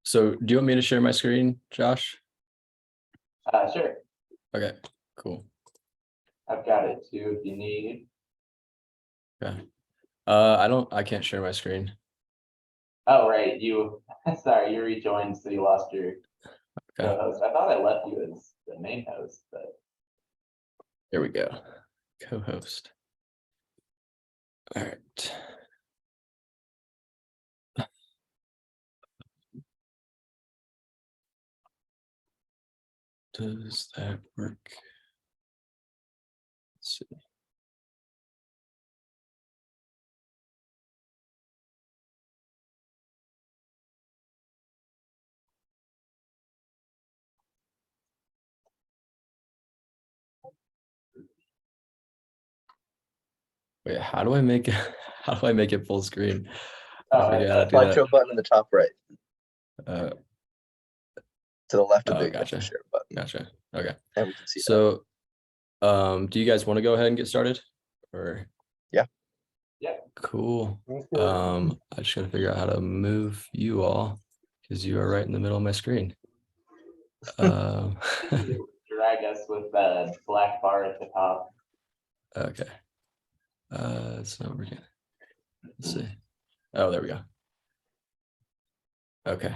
So do you want me to share my screen, Josh? Sure. Okay, cool. I've got it too if you need. Okay. I can't share my screen. Oh, right. Sorry, you rejoined, so you lost your Okay, co-host. I thought I left you as the main host, but there we go. Co-host. All right. Does that work? Let's see. Wait, how do I make it? How do I make it full screen? I forget how to do that. Slideshow button in the top right, Uh, to the left of oh, the gotcha. share button, Gotcha. Okay. and we can see that. So, do you guys want to go ahead and get started? Or Yeah. yeah. Cool. I just gotta figure out how to move you all because you are right in the middle of my screen. Drag us with the black bar at the top. Okay. It's not working. Let's see. Oh, there we go. Okay,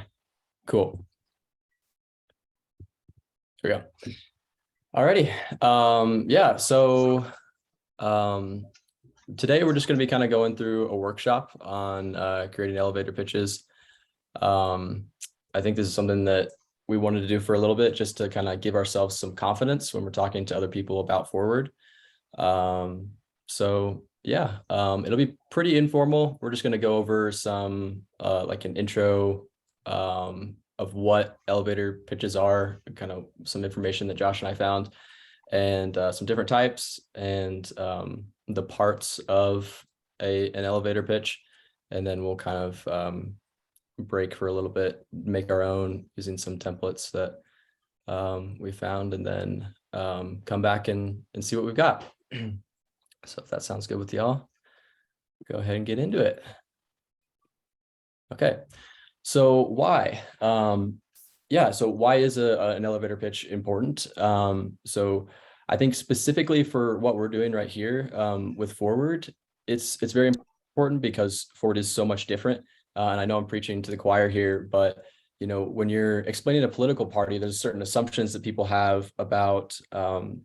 cool. Here we go. Alrighty. Yeah, so today we're just going to be kind of going through a workshop on creating elevator pitches. I think this is something that we wanted to do for a little bit just to kind of give ourselves some confidence when we're talking to other people about Forward. So yeah, it'll be pretty informal. We're just going to go over some like an intro of what elevator pitches are, kind of some information that Josh and I found, and some different types and the parts of an elevator pitch. And then we'll kind of break for a little bit, make our own using some templates that we found, and then come back and see what we've got. So if that sounds good with y'all, go ahead and get into it. Okay, so why? Yeah, so why is an elevator pitch important? So I think specifically for what we're doing right here with Forward, it's very important because Forward is so much different. And I know I'm preaching to the choir here, but you know, when you're explaining a political party, there's certain assumptions that people have about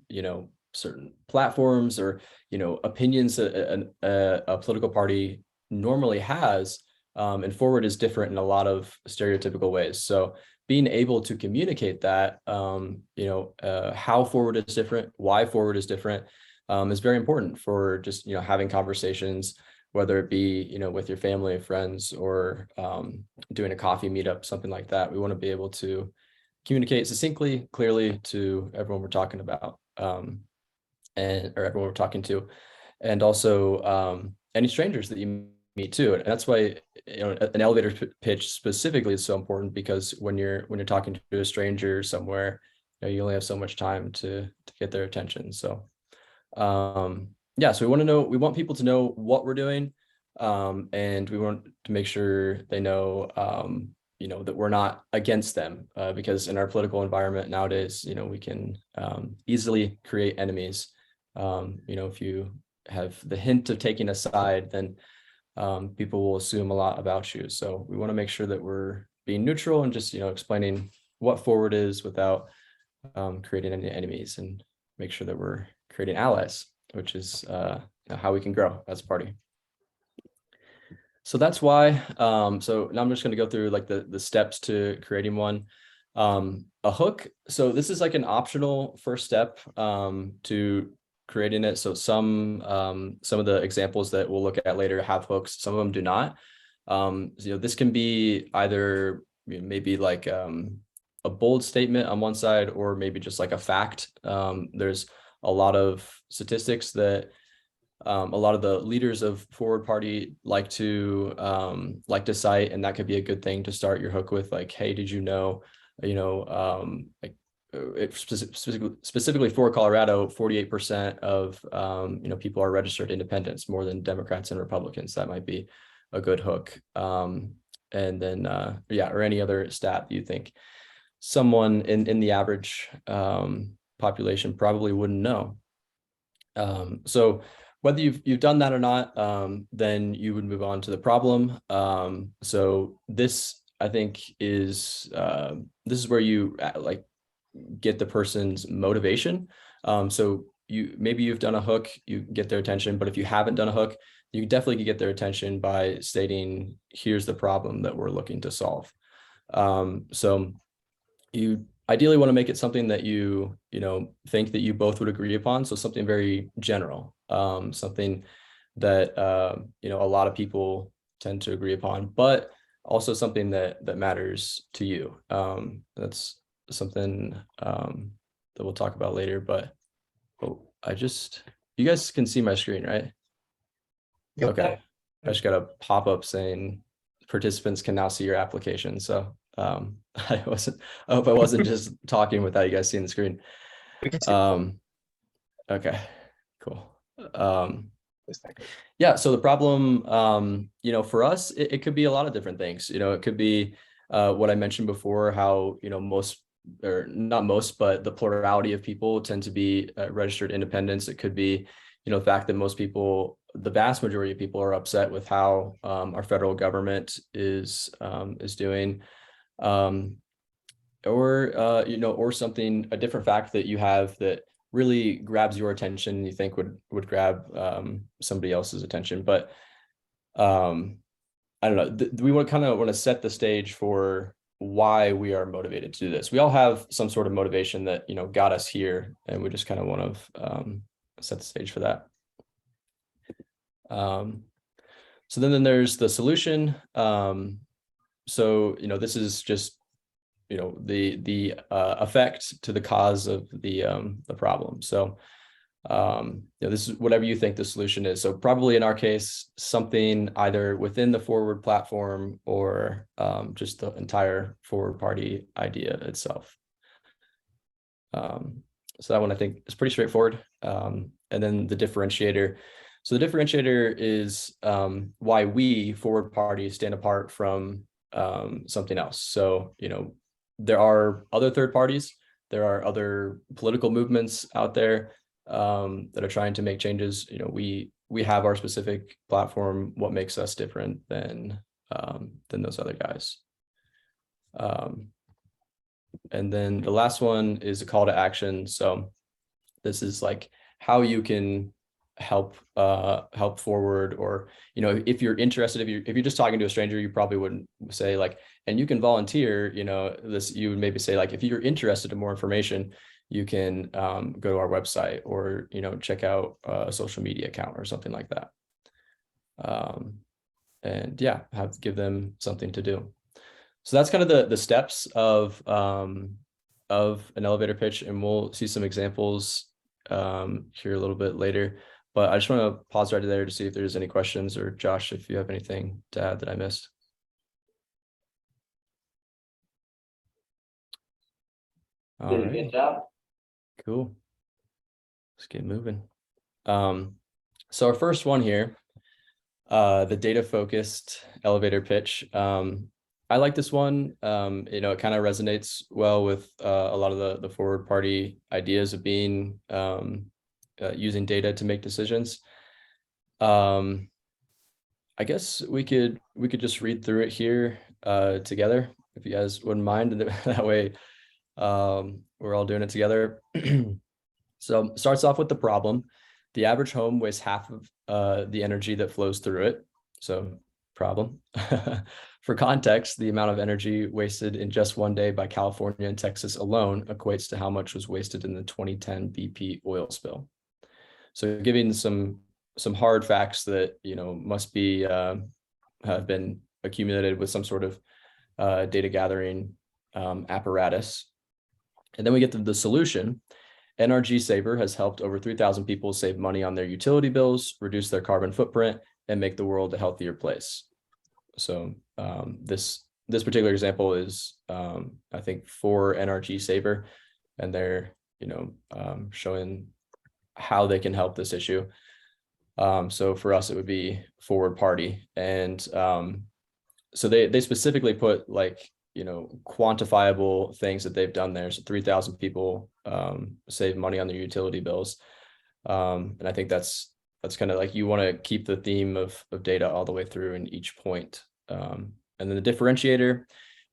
you know, certain platforms or you know, opinions that a political party normally has. And Forward is different in a lot of stereotypical ways. So being able to communicate that, you know, how Forward is different, why Forward is different, is very important for just, you know, having conversations, whether it be, you know, with your family, friends, or doing a coffee meetup, something like that. We want to be able to communicate succinctly, clearly to everyone we're talking about, or everyone we're talking to, and also any strangers that you meet too. And that's why, you know, an elevator pitch specifically is so important, because when you're talking to a stranger somewhere, you know, you only have so much time to get their attention. So yeah, so we want people to know what we're doing, and we want to make sure they know you know, that we're not against them, because in our political environment nowadays, you know, we can easily create enemies. You know, if you have the hint of taking a side, then people will assume a lot about you. So we want to make sure that we're being neutral and just, you know, explaining what Forward is without creating any enemies, and make sure that we're creating allies, which is how we can grow as a party. So that's why. So now I'm just going to go through like the steps to creating one. A hook. So this is like an optional first step to creating it. So some of the examples that we'll look at later have hooks. Some of them do not. You know, this can be either, you know, maybe like a bold statement on one side, or maybe just like a fact. There's a lot of statistics that a lot of the leaders of Forward Party like to cite, and that could be a good thing to start your hook with. Like, hey, did you know, like specifically for Colorado, 48% of you know, people are registered independents, more than Democrats and Republicans. That might be a good hook. And then, yeah, or any other stat that you think someone in the average population probably wouldn't know. So whether you've done that or not, then you would move on to the problem. So this, I think, is this is where you like get the person's motivation. So maybe you've done a hook, you get their attention, but if you haven't done a hook, you definitely could get their attention by stating, here's the problem that we're looking to solve. So you ideally want to make it something that you think that you both would agree upon. So something very general, something that a lot of people tend to agree upon, but also something that matters to you. That's something that we'll talk about later. But you guys can see my screen, right? Yep. Okay. I just got a pop-up saying participants can now see your application. So I hope I wasn't just talking without you guys seeing the screen. We can see. Okay, cool. Yeah, so the problem, for us, it could be a lot of different things. It could be what I mentioned before, how, most, or not most, but the plurality of people tend to be registered independents. It could be, the fact that most people, the vast majority of people, are upset with how our federal government is doing. Or something, a different fact that you have that really grabs your attention and you think would grab somebody else's attention. But I don't know, we want to set the stage for why we are motivated to do this. We all have some sort of motivation that got us here, and we just kind of want to set the stage for that. So then there's the solution. So this is just the effect to the cause of the problem. So this is whatever you think the solution is. So probably in our case, something either within the forward platform or just the entire forward party idea itself. So that one I think is pretty straightforward. And then the differentiator. So the differentiator is why we forward party stand apart from something else. So there are other third parties, there are other political movements out there that are trying to make changes. We have our specific platform, what makes us different than those other guys. And then the last one is a call to action. So this is like how you can help forward, or if you're interested, if you're just talking to a stranger, you probably wouldn't say like, and you can volunteer, you would maybe say like, if you're interested in more information, you can go to our website, or check out a social media account or something like that. And yeah, give them something to do. So that's kind of the steps of an elevator pitch, and we'll see some examples here a little bit later. But I just want to pause right there to see if there's any questions, or Josh, if you have anything to add that I missed. All Did a right. good job. Cool. Let's get moving. So our first one here, the data focused elevator pitch. I like this one. It kind of resonates well with a lot of the forward party ideas of being using data to make decisions. I guess we could just read through it here together, if you guys wouldn't mind. And that way we're all doing it together. So starts off with the problem. The average home wastes half of the energy that flows through it. So problem. For context, the amount of energy wasted in just one day by California and Texas alone equates to how much was wasted in the 2010 BP oil spill. So giving some hard facts that must be have been accumulated with some sort of data gathering apparatus. And then we get to the solution. NRG Saver has helped over 3,000 people save money on their utility bills, reduce their carbon footprint, and make the world a healthier place. So this particular example is, I think, for NRG Saver, and they're showing how they can help this issue. So for us, it would be forward party, and so they specifically put like, quantifiable things that they've done there. So 3,000 people save money on their utility bills. And I think that's kind of like, you want to keep the theme of data all the way through in each point. And then the differentiator,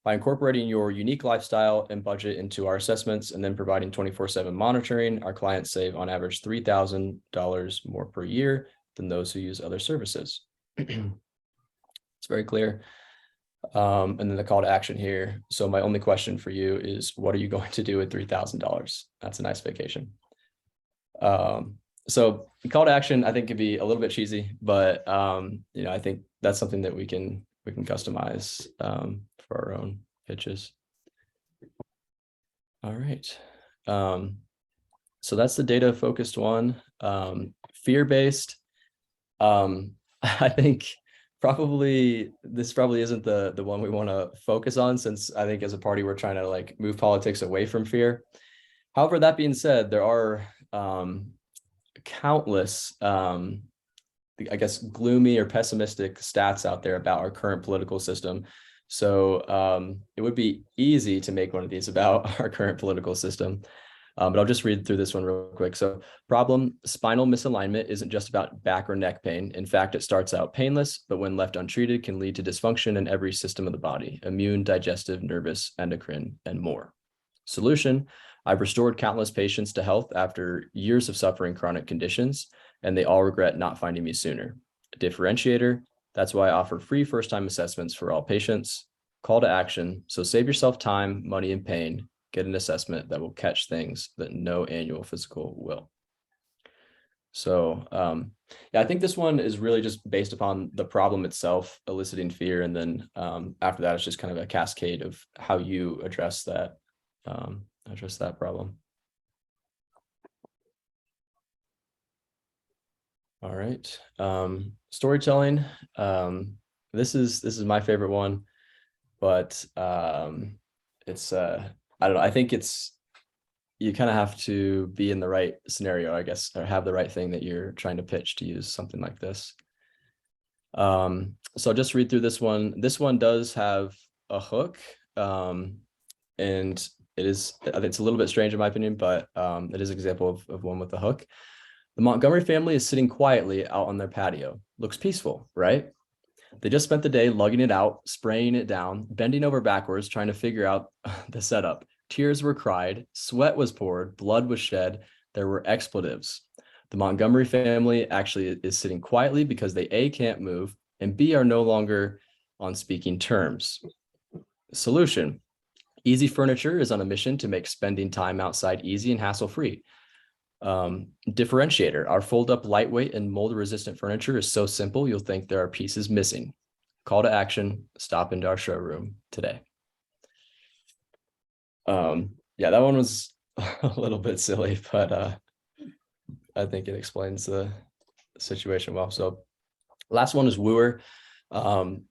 by incorporating your unique lifestyle and budget into our assessments and then providing 24/7 monitoring, our clients save on average $3,000 more per year than those who use other services. It's very clear. And then the call to action here. So my only question for you is, what are you going to do with $3,000? That's a nice vacation. So the call to action, I think, could be a little bit cheesy, but I think that's something that we can customize for our own pitches. All right. So that's the data focused one. Fear-based. I think this probably isn't the one we want to focus on, since I think as a party we're trying to like move politics away from fear. However, that being said, there are countless I guess gloomy or pessimistic stats out there about our current political system. So it would be easy to make one of these about our current political system. But I'll just read through this one real quick. So problem, spinal misalignment isn't just about back or neck pain. In fact, it starts out painless, but when left untreated can lead to dysfunction in every system of the body: immune, digestive, nervous, endocrine, and more. Solution, I've restored countless patients to health after years of suffering chronic conditions, and they all regret not finding me sooner. A differentiator, that's why I offer free first-time assessments for all patients. Call to action, so save yourself time, money, and pain. Get an assessment that will catch things that no annual physical will. So yeah, I think this one is really just based upon the problem itself, eliciting fear. And then after that, it's just kind of a cascade of how you address that problem. All right. Storytelling. This is my favorite one, but it's I don't know. I think you kind of have to be in the right scenario, I guess, or have the right thing that you're trying to pitch to use something like this. So I'll just read through this one. This one does have a hook, and it's a little bit strange in my opinion, but it is an example of one with a hook. The Montgomery family is sitting quietly out on their patio. Looks peaceful, right? They just spent the day lugging it out, spraying it down, bending over backwards, trying to figure out the setup. Tears were cried, sweat was poured, blood was shed, there were expletives. The Montgomery family actually is sitting quietly because they A, can't move, and B, are no longer on speaking terms. Solution, Easy Furniture is on a mission to make spending time outside easy and hassle-free. Differentiator, our fold-up, lightweight, and mold-resistant furniture is so simple you'll think there are pieces missing. Call to action, stop into our showroom today. Yeah, that one was a little bit silly, but I think it explains the situation well. So last one is wooer.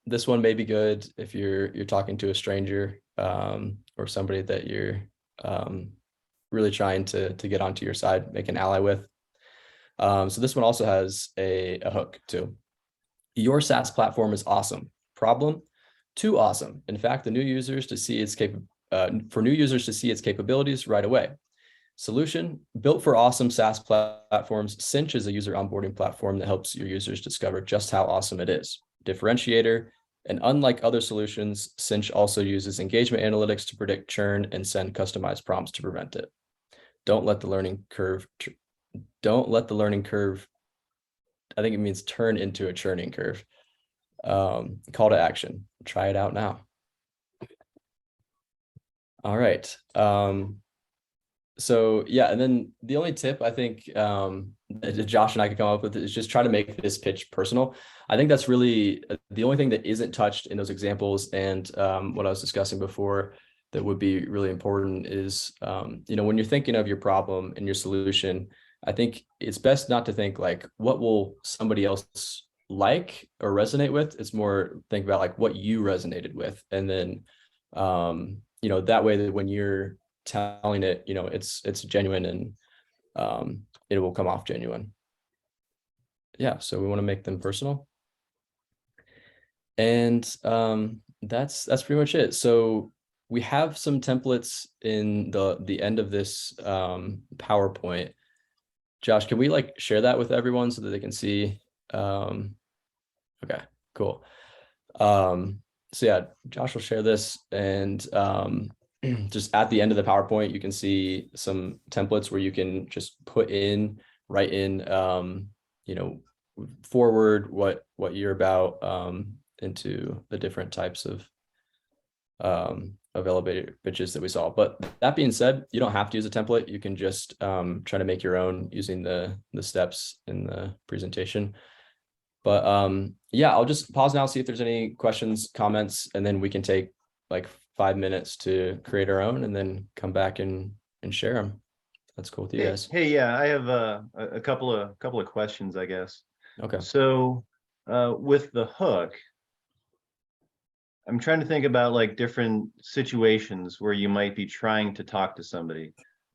This one may be good if you're talking to a stranger or somebody that you're really trying to get onto your side, make an ally with. So this one also has a hook too. Your SaaS platform is awesome. Problem, too awesome. In fact, for new users to see its capabilities right away. Solution, built for awesome SaaS platforms, Cinch is a user onboarding platform that helps your users discover just how awesome it is. Differentiator, and unlike other solutions, Cinch also uses engagement analytics to predict churn and send customized prompts to prevent it. Don't let the learning curve, I think it means turn into a churning curve. Call to action, try it out now. All right. So yeah, and then the only tip I think that Josh and I could come up with is just try to make this pitch personal. I think that's really the only thing that isn't touched in those examples. And what I was discussing before that would be really important is, when you're thinking of your problem and your solution, I think it's best not to think like, what will somebody else like or resonate with? It's more think about like what you resonated with. And then, that way that when you're telling it, it's genuine and it will come off genuine. Yeah, so we want to make them personal. And that's pretty much it. So we have some templates in the end of this PowerPoint. Josh, can we like share that with everyone so that they can see? Okay, cool. So yeah, Josh will share this, and just at the end of the PowerPoint, you can see some templates where you can just write in, you know, forward what you're about into the different types of elevator pitches that we saw. But that being said, you don't have to use a template. You can just try to make your own using the steps in the presentation. But yeah, I'll just pause now, see if there's any questions, comments, and then we can take like 5 minutes to create our own and then come back and share them. That's cool with you guys. Hey, yeah, I have a couple of questions, I guess. Okay. So with the hook, I'm trying to think about like different situations where you might be trying to talk to somebody.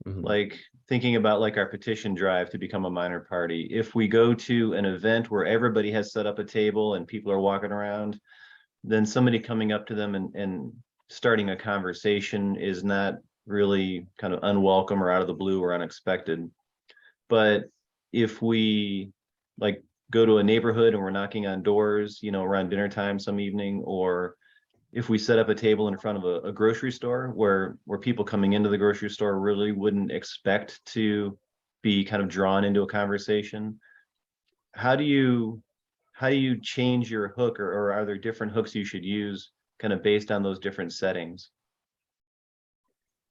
Mhm. Like thinking about like our petition drive to become a minor party. If we go to an event where everybody has set up a table and people are walking around, then somebody coming up to them and starting a conversation is not really kind of unwelcome or out of the blue or unexpected. But if we like go to a neighborhood and we're knocking on doors, you know, around dinner time some evening, or if we set up a table in front of a grocery store where people coming into the grocery store really wouldn't expect to be kind of drawn into a conversation, how do you change your hook, or are there different hooks you should use kind of based on those different settings?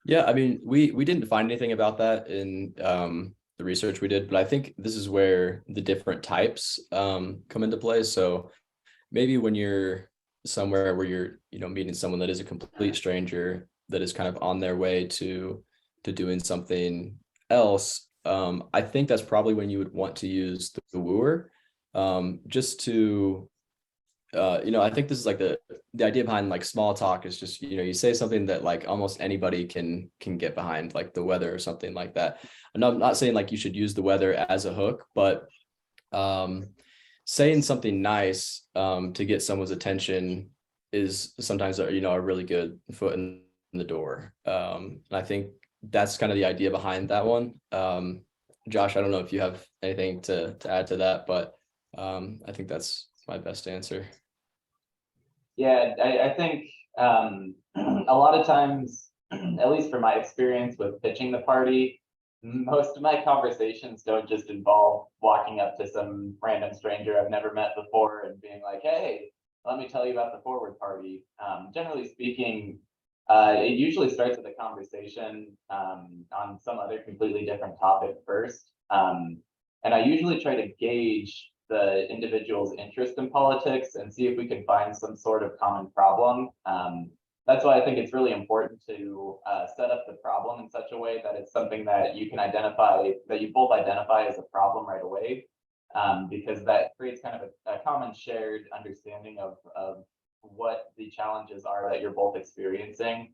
Yeah, I mean, we didn't find anything about that in the research we did, but I think this is where the different types come into play. So maybe when you're somewhere where you're, you know, meeting someone that is a complete stranger that is kind of on their way to doing something else, I think that's probably when you would want to use the wooer, just to you know, I think this is like the idea behind like small talk is just, you know, you say something that like almost anybody can get behind, like the weather or something like that. And I'm not saying like you should use the weather as a hook, but saying something nice to get someone's attention is sometimes, you know, a really good foot in the door. And I think that's kind of the idea behind that one. Josh, I don't know if you have anything to add to that, but I think that's my best answer. Yeah, I think a lot of times, at least from my experience with pitching the party, most of my conversations don't just involve walking up to some random stranger I've never met before and being like, hey, let me tell you about the forward party. Generally speaking, it usually starts with a conversation on some other completely different topic first. And I usually try to gauge the individual's interest in politics and see if we can find some sort of common problem. That's why I think it's really important to set up the problem in such a way that it's something that you can identify, that you both identify as a problem right away, because that creates kind of a common shared understanding of what the challenges are that you're both experiencing.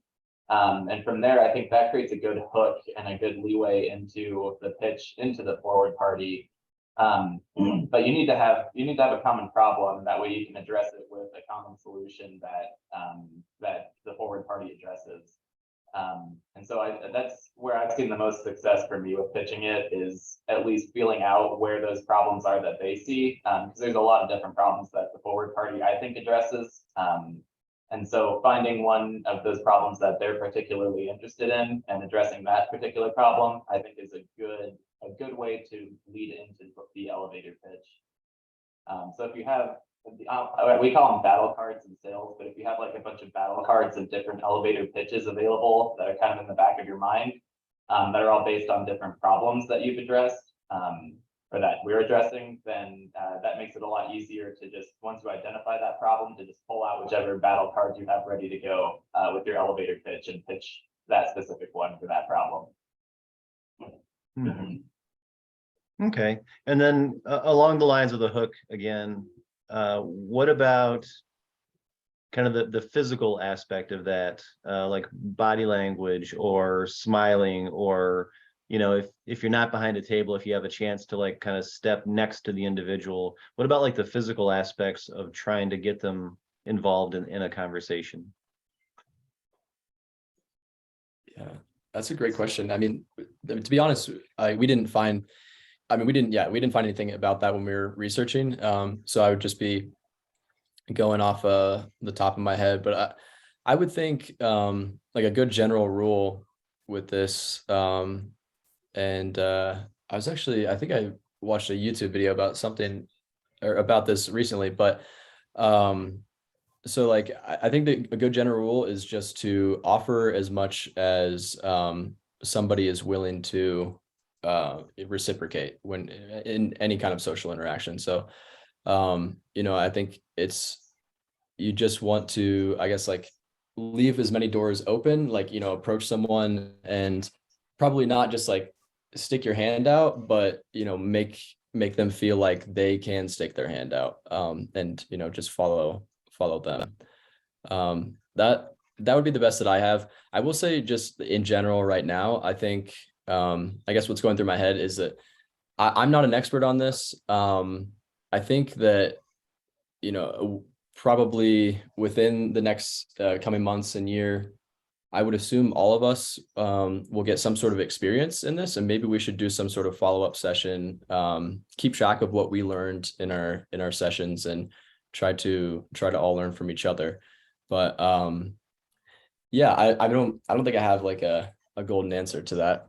And from there, I think that creates a good hook and a good leeway into the pitch, into the forward party. But you need to have a common problem. That way you can address it with a common solution that the forward party addresses. And so that's where I've seen the most success for me with pitching it, is at least feeling out where those problems are that they see. Because there's a lot of different problems that the forward party, I think, addresses. And so finding one of those problems that they're particularly interested in and addressing that particular problem, I think, is a good way to lead into the elevator pitch. So if you have, we call them battle cards in sales, but if you have like a bunch of battle cards of different elevator pitches available that are kind of in the back of your mind, that are all based on different problems that you've addressed, or that we're addressing, then that makes it a lot easier to just, once you identify that problem, to just pull out whichever battle cards you have ready to go with your elevator pitch and pitch that specific one for that problem. Okay, and then along the lines of the hook again, what about kind of the physical aspect of that, like body language or smiling, or, you know, if you're not behind a table, if you have a chance to like kind of step next to the individual, what about like the physical aspects of trying to get them involved in a conversation? Yeah, that's a great question. I mean, to be honest, we didn't find, we didn't find anything about that when we were researching. So I would just be going off the top of my head, but I would think like a good general rule with this. And I think I watched a YouTube video about something or about this recently, but so like I think that a good general rule is just to offer as much as somebody is willing to reciprocate when in any kind of social interaction. So I think you just want to, I guess, like leave as many doors open, like, approach someone and probably not just like stick your hand out, but, make them feel like they can stick their hand out, and, just follow them. That would be the best that I have. I will say just in general right now, I think, I guess what's going through my head is that I'm not an expert on this. I think that, probably within the next coming months and year, I would assume all of us will get some sort of experience in this, and maybe we should do some sort of follow-up session, keep track of what we learned in our sessions, and try to all learn from each other. But yeah, I don't think I have like a golden answer to that.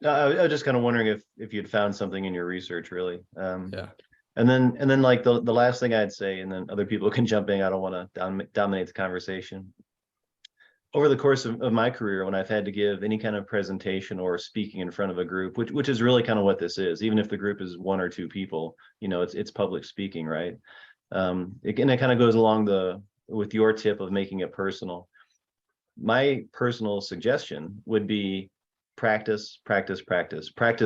No, I was just kind of wondering if you'd found something in your research, really. Yeah. And then like the last thing I'd say, and then other people can jump in. I don't want to dominate the conversation. Over the course of my career, when I've had to give any kind of presentation or speaking in front of a group, which is really kind of what this is, even if the group is 1 or 2 people, it's public speaking, right? It kind of goes along with your tip of making it personal. My personal suggestion would be practice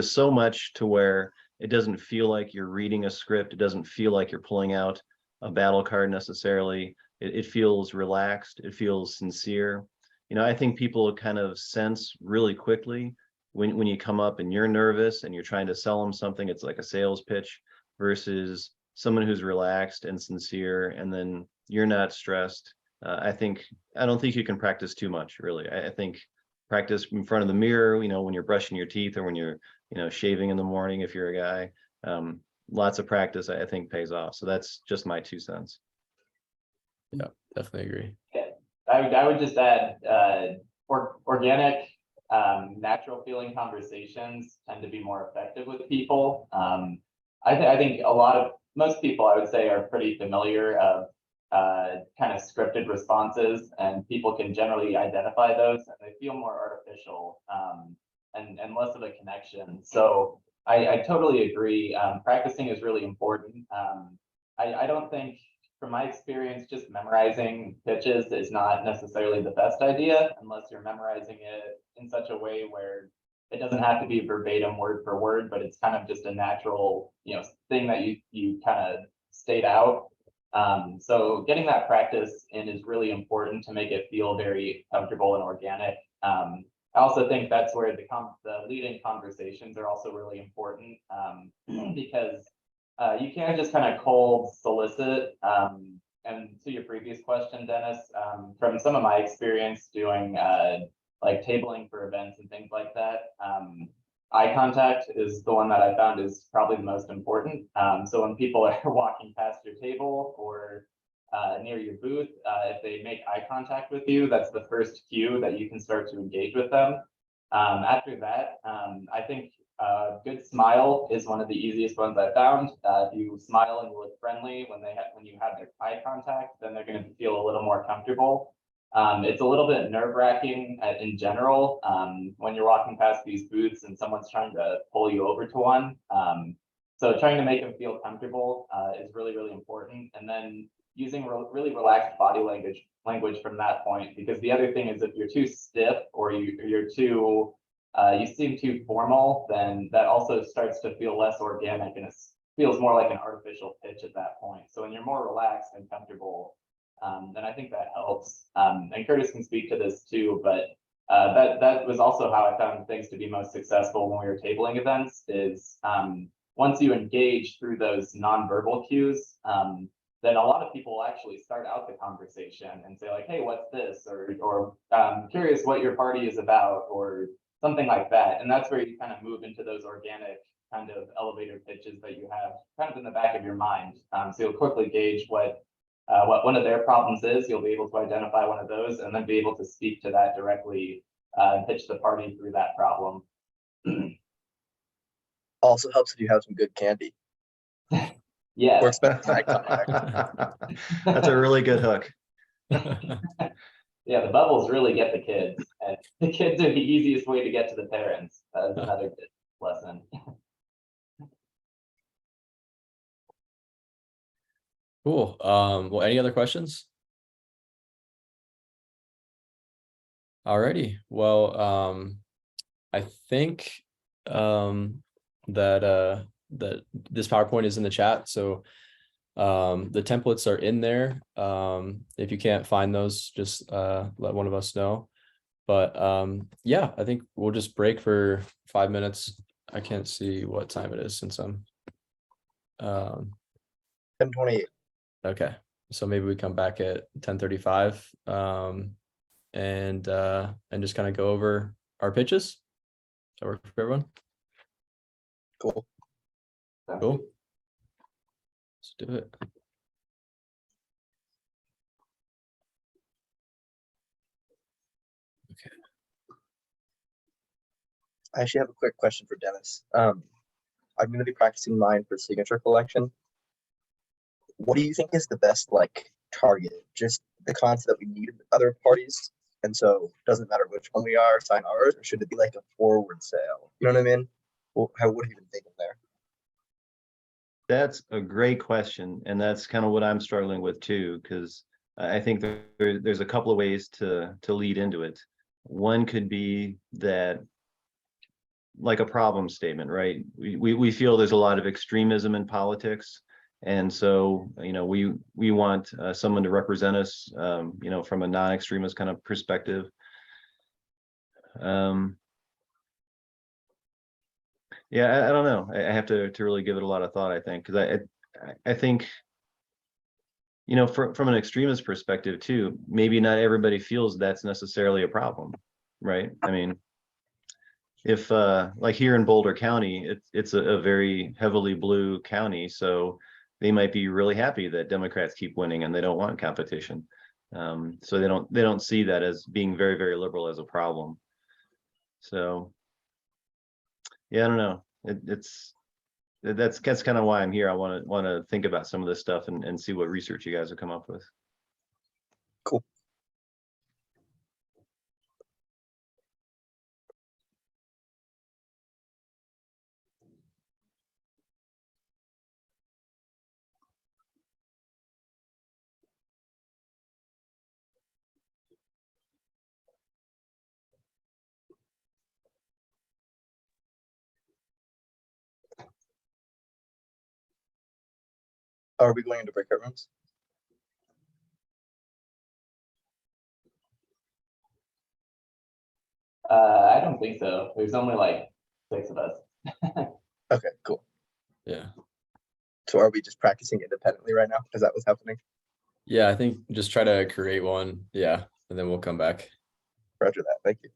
so much to where it doesn't feel like you're reading a script. It doesn't feel like you're pulling out a battle card necessarily. It feels relaxed. It feels sincere. I think people kind of sense really quickly when you come up and you're nervous and you're trying to sell them something. It's like a sales pitch versus someone who's relaxed and sincere, and then you're not stressed. I don't think you can practice too much, really. I think practice in front of the mirror, when you're brushing your teeth, or when you're, shaving in the morning, if you're a guy. Lots of practice, I think, pays off. So that's just my 2 cents. Yeah, definitely agree. I would just add organic, natural feeling conversations tend to be more effective with people. I think most people, I would say, are pretty familiar of kind of scripted responses, and people can generally identify those, and they feel more artificial, and less of a connection. So I totally agree. Practicing is really important. I don't think, from my experience, just memorizing pitches is not necessarily the best idea unless you're memorizing it in such a way where it doesn't have to be verbatim word for word, but it's kind of just a natural, thing that you kind of state out. So getting that practice in is really important to make it feel very comfortable and organic. I also think that's where the lead-in conversations are also really important, because you can't just kind of cold solicit. And to your previous question, Dennis, from some of my experience doing like tabling for events and things like that, eye contact is the one that I found is probably the most important. So when people are walking past your table or near your booth, if they make eye contact with you, that's the first cue that you can start to engage with them. After that, I think a good smile is one of the easiest ones I found. If you smile and look friendly when you have their eye contact, then they're going to feel a little more comfortable. It's a little bit nerve-wracking in general when you're walking past these booths and someone's trying to pull you over to one. So trying to make them feel comfortable is really, really important. And then using really relaxed body language from that point, because the other thing is if you're too stiff or you're too you seem too formal, then that also starts to feel less organic, and it feels more like an artificial pitch at that point. So when you're more relaxed and comfortable, then I think that helps. And Curtis can speak to this too, but that was also how I found things to be most successful when we were tabling events is once you engage through those nonverbal cues, then a lot of people will actually start out the conversation and say like, hey, what's this? Or curious what your party is about, or something like that. And that's where you kind of move into those organic kind of elevator pitches that you have kind of in the back of your mind. So you'll quickly gauge what one of their problems is. You'll be able to identify one of those and then be able to speak to that directly and pitch the party through that problem. Also helps if you have some good candy. Yeah. Or expensive eye contact. That's a really good hook. Yeah, the bubbles really get the kids, and the kids are the easiest way to get to the parents. That's another good lesson. Cool. Well, any other questions? Alrighty. Well, I think that this PowerPoint is in the chat. So the templates are in there. If you can't find those, just let one of us know. But yeah, I think we'll just break for 5 minutes. I can't see what time it is since I'm 10:28. okay. So maybe we come back at 10:35 and just kind of go over our pitches. Does that work for everyone? Cool. Cool. Let's do it. Okay. I actually have a quick question for Dennis. I'm going to be practicing mine for signature collection. What do you think is the best like target? Just the concept that we need other parties, and so it doesn't matter which one we are, sign ours, or should it be like a forward sale? You know what I mean? Well, what do you even think of there? That's a great question, and that's kind of what I'm struggling with too, because I think there's a couple of ways to lead into it. One could be that, like a problem statement, right? We feel there's a lot of extremism in politics, and so we want someone to represent us, from a non-extremist kind of perspective. Yeah, I don't know. I have to really give it a lot of thought, I think, because I think, from an extremist perspective too, maybe not everybody feels that's necessarily a problem, right? I mean, if like here in Boulder County, it's a very heavily blue county, so they might be really happy that Democrats keep winning and they don't want competition. So they don't see that as being very, very liberal as a problem. So yeah, I don't know. That's kind of why I'm here. I want to think about some of this stuff and see what research you guys have come up with. Cool. Are we going into breakout rooms? I don't think so. There's only like 6 of us. Okay, cool. Yeah. So are we just practicing independently right now? Is that what's happening? Yeah, I think just try to create one. Yeah, and then we'll come back. Roger that. Thank you.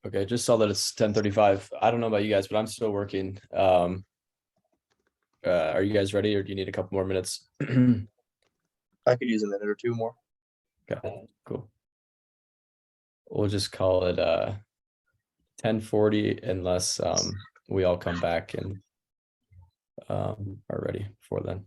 Okay, just saw that it's 10:35. I don't know about you guys, but I'm still working. Are you guys ready or do you need a couple more minutes? I could use a minute or two more. Okay, cool. We'll just call it 10:40 unless we all come back and are ready for then.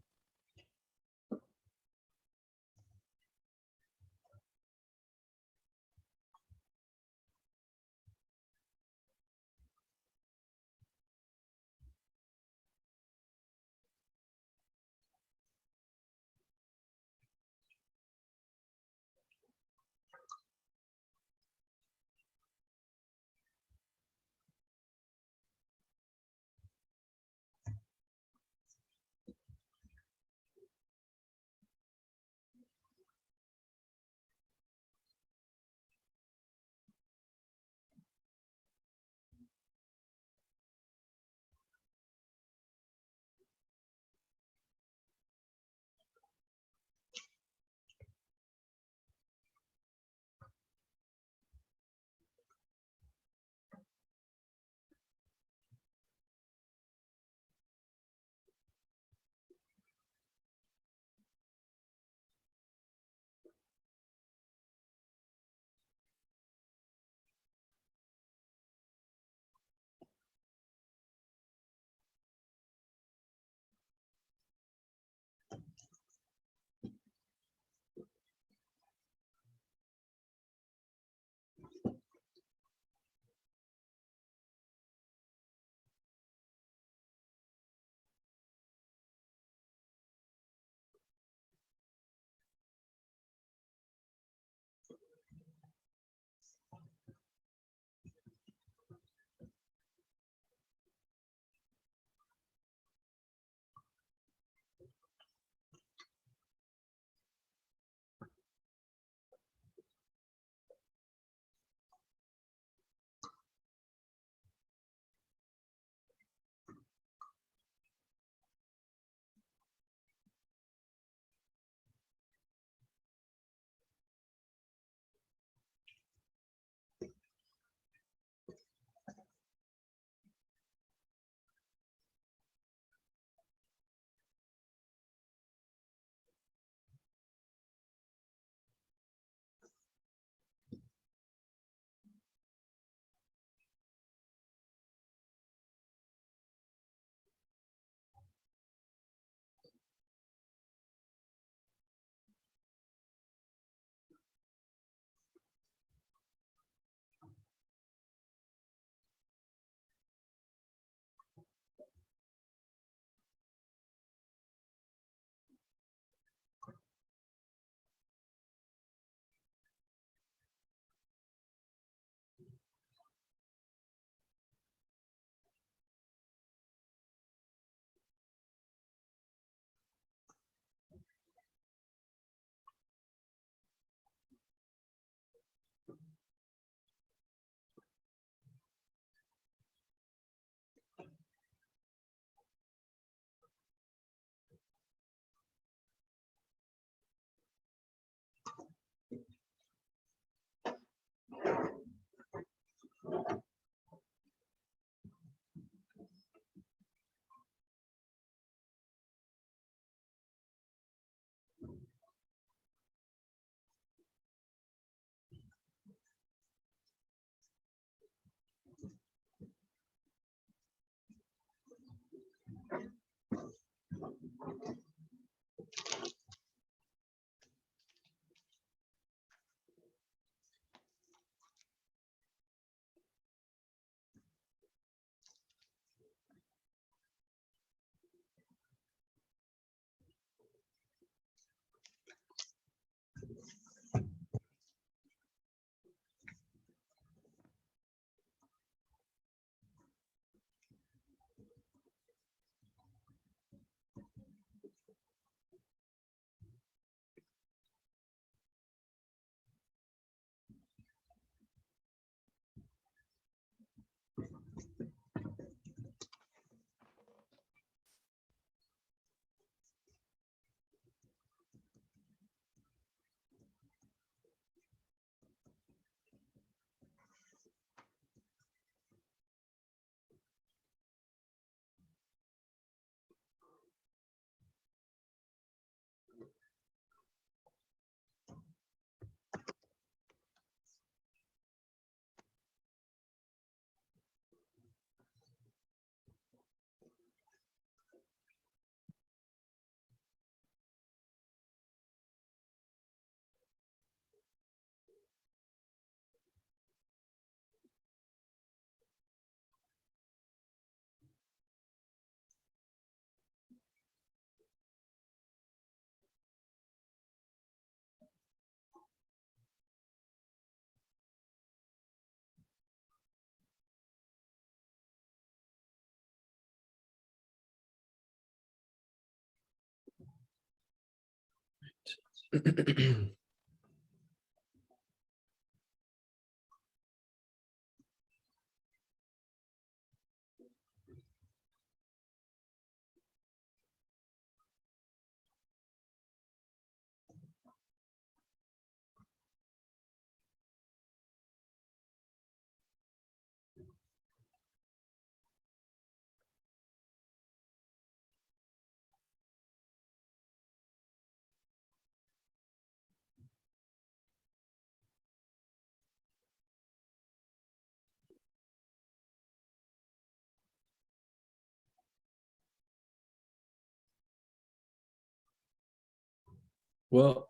Well,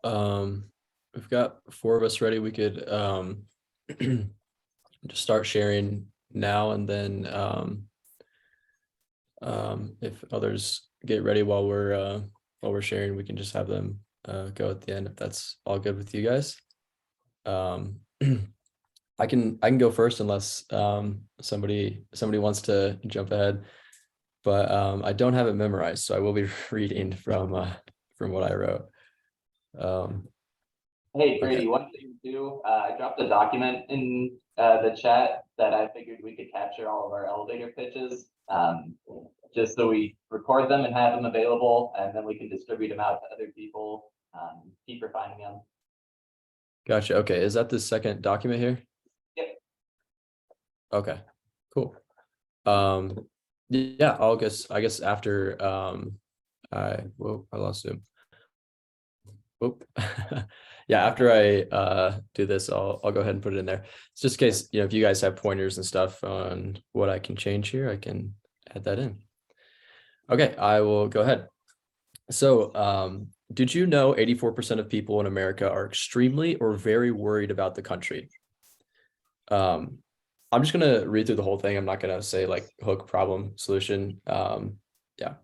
we've got 4 of us ready. We could just start sharing now, and then if others get ready while we're sharing, we can just have them go at the end if that's all good with you guys. I can go first unless somebody wants to jump ahead, but I don't have it memorized, so I will be reading from what I wrote. Hey, Brady, Okay. one thing too, I dropped a document in the chat that I figured we could capture all of our elevator pitches. Just so we record them and have them available, and then we can distribute them out to other people, keep refining them. Gotcha. Okay, is that the second document here? Yep. Okay, cool. Yeah, I guess after I lost Zoom. Oop. Yeah, after I do this, I'll go ahead and put it in there. It's just in case, if you guys have pointers and stuff on what I can change here, I can add that in. Okay, I will go ahead. So, did you know 84% of people in America are extremely or very worried about the country? I'm just gonna read through the whole thing. I'm not gonna say like hook, problem, solution. Yeah.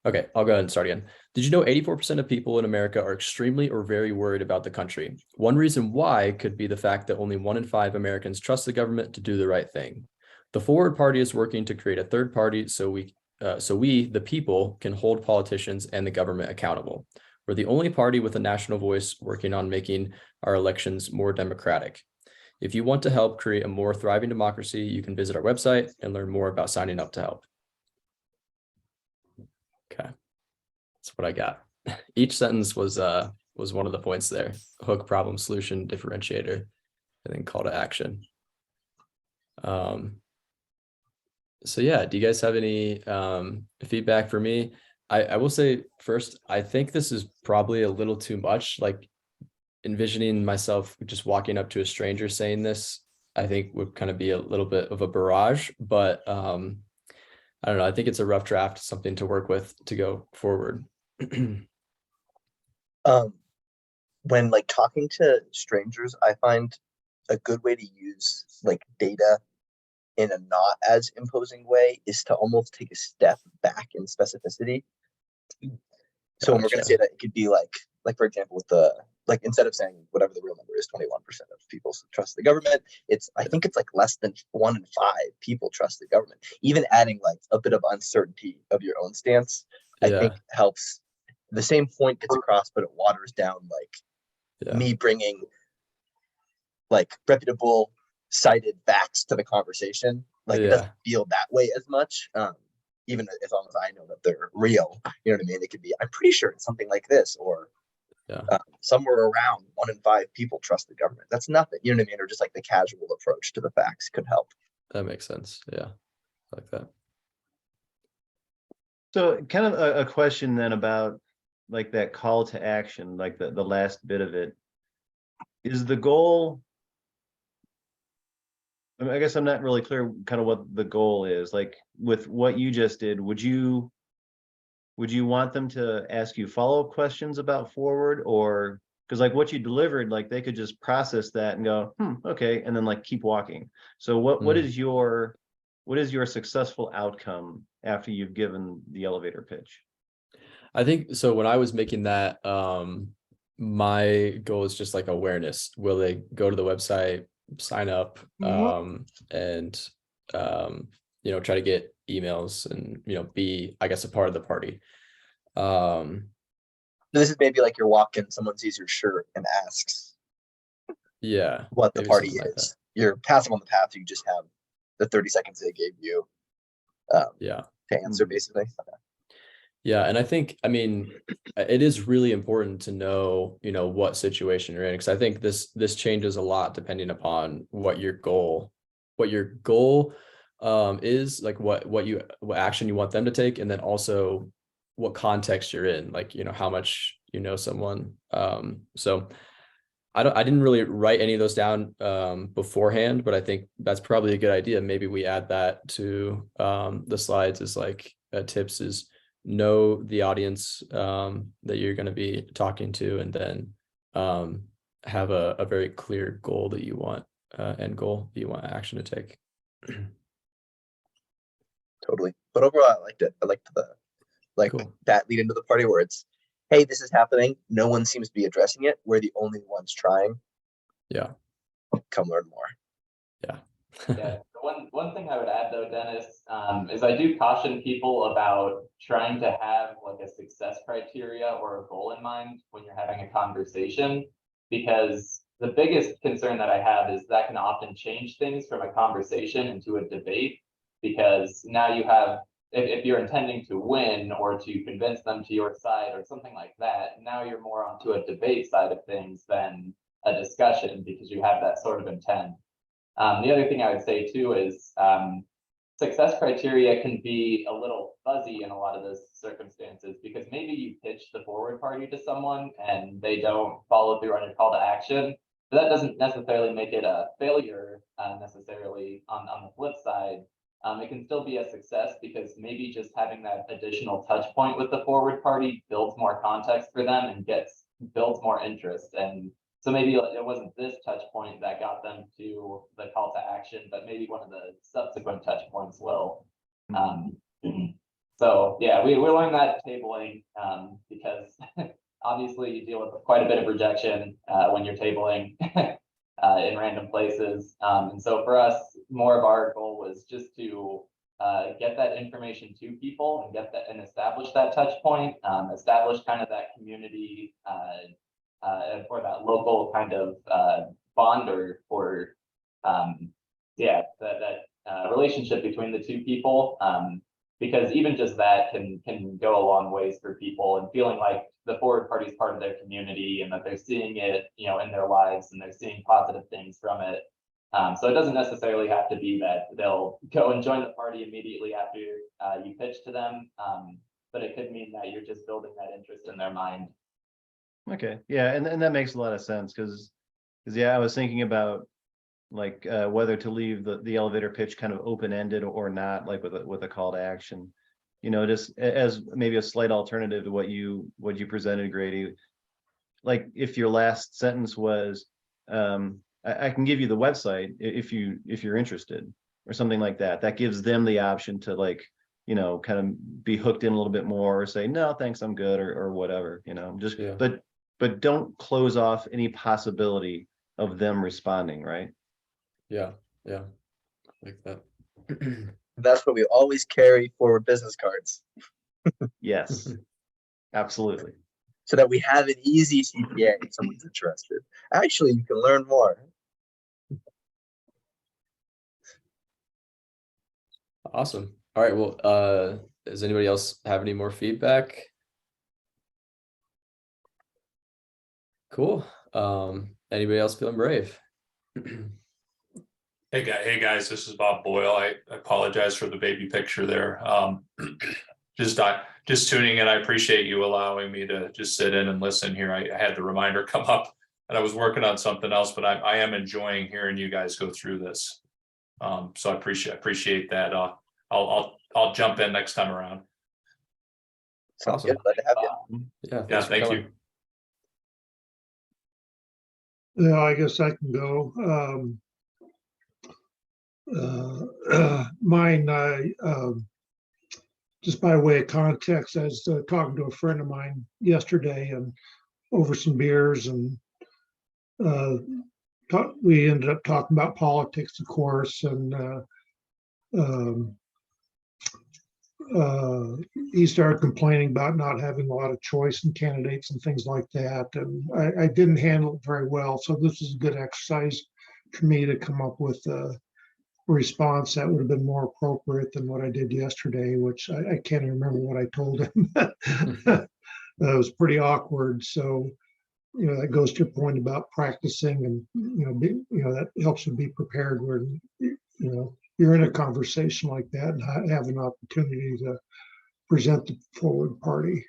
Okay, I'll go ahead and start again. Did you know 84% of people in America are extremely or very worried about the country? One reason why could be the fact that only 1 in 5 Americans trust the government to do the right thing. The Forward Party is working to create a third party so we, the people, can hold politicians and the government accountable. We're the only party with a national voice working on making our elections more democratic. If you want to help create a more thriving democracy, you can visit our website and learn more about signing up to help. Okay, that's what I got. Each sentence was one of the points there: hook, problem, solution, differentiator, and then call to action. So yeah, do you guys have any feedback for me? I will say first, I think this is probably a little too much. Like envisioning myself just walking up to a stranger saying this, I think would kind of be a little bit of a barrage, but I don't know. I think it's a rough draft, something to work with to go forward. When like talking to strangers, I find a good way to use like data in a not as imposing way is to almost take a step back in specificity. So when we're going to say Gotcha. that, it could be like for example, with the like instead of saying whatever the real number is, 21% of people trust the government. I think it's like less than 1 in 5 people trust the government. Even adding like a bit of uncertainty of your own stance, I think Yeah. helps. The same point gets across, but it waters down like Yeah. me bringing like reputable cited facts to the conversation. Like it Yeah. doesn't feel that way as much. Even as long as I know that they're real, you know what I mean? It could be, I'm pretty sure it's something like this, or Yeah. somewhere around 1 in 5 people trust the government. That's nothing, you know what I mean? Or just like the casual approach to the facts could help. That makes sense. Yeah. I like that. So kind of a question then about like that call to action, like the last bit of it. Is the goal, I mean, I guess I'm not really clear kind of what the goal is. Like with what you just did, would you want them to ask you follow-up questions about Forward, or because like what you delivered, like they could just process that and go, okay, and then like keep walking. So what is your successful outcome after you've given the elevator pitch? I think so. When I was making that, my goal is just like awareness. Will they go to the website, sign up, and try to get emails and be, I guess, a part of the party. This is maybe like you're walking, someone sees your shirt and asks Yeah, what the maybe party something like is. You're passing on the path. You just have the 30 seconds they gave you yeah. to answer, basically. Yeah, and I think, I mean, it is really important to know, what situation you're in, because I think this changes a lot depending upon what your goal is, like what action you want them to take, and then also what context you're in, like, how much someone. So I didn't really write any of those down beforehand, but I think that's probably a good idea. Maybe we add that to the slides as like tips is know the audience that you're going to be talking to, and then have a very clear goal that you want, end goal that you want action to take. Totally. But overall, I liked it. I liked Cool. that lead into the party where it's, hey, this is happening. No one seems to be addressing it. We're the only ones trying. Yeah. Come learn more. Yeah. Yeah, one thing I would add though, Dennis, is I do caution people about trying to have like a success criteria or a goal in mind when you're having a conversation, because the biggest concern that I have is that can often change things from a conversation into a debate, because now you have, if you're intending to win or to convince them to your side or something like that, now you're more onto a debate side of things than a discussion, because you have that sort of intent. The other thing I would say too is success criteria can be a little fuzzy in a lot of those circumstances, because maybe you pitch the forward party to someone and they don't follow through on your call to action, but that doesn't necessarily make it a failure necessarily. On the flip side, it can still be a success, because maybe just having that additional touch point with the forward party builds more context for them and builds more interest. And so maybe it wasn't this touch point that got them to the call to action, but maybe one of the subsequent touch points will. So yeah, we learned that tabling because obviously you deal with quite a bit of rejection when you're tabling in random places. And so for us, more of our goal was just to get that information to people and and establish that touch point, establish kind of that community or that local kind of bond or yeah, that relationship between the two people, because even just that can go a long ways for people, and feeling like the forward party is part of their community and that they're seeing it, in their lives, and they're seeing positive things from it. So it doesn't necessarily have to be that they'll go and join the party immediately after you pitch to them, but it could mean that you're just building that interest in their mind. Okay, yeah, and that makes a lot of sense, because yeah, I was thinking about like whether to leave the elevator pitch kind of open-ended or not, like with a call to action, just as maybe a slight alternative to what you presented, Grady. Like if your last sentence was, I can give you the website if you're interested, or something like that. That gives them the option to like, kind of be hooked in a little bit more, or say, no, thanks, I'm good, or whatever, just, Yeah. but don't close off any possibility of them responding, right? Yeah. Like that. That's what we always carry forward business cards, Yes, absolutely. so that we have an easy CPA if someone's interested. Actually, you can learn more. Awesome. All right. Well, does anybody else have any more feedback? Cool. Anybody else feeling brave? Hey guys, this is Bob Boyle. I apologize for the baby picture there. Just tuning in. I appreciate you allowing me to just sit in and listen here. I had the reminder come up and I was working on something else, but I am enjoying hearing you guys go through this. So I appreciate that. I'll jump in next time around. Sounds Awesome. good. Glad to have you. Yeah. Yeah, For thank coming. you. Yeah, I guess I can go. Mine, just by way of context, I was talking to a friend of mine yesterday and over some beers, and we ended up talking about politics, of course, and he started complaining about not having a lot of choice in candidates and things like that. And I didn't handle it very well. So this is a good exercise for me to come up with a response that would have been more appropriate than what I did yesterday, which I can't even remember what I told him. It was pretty awkward. So, that goes to your point about practicing and, that helps you be prepared when, you're in a conversation like that and have an opportunity to present the forward party.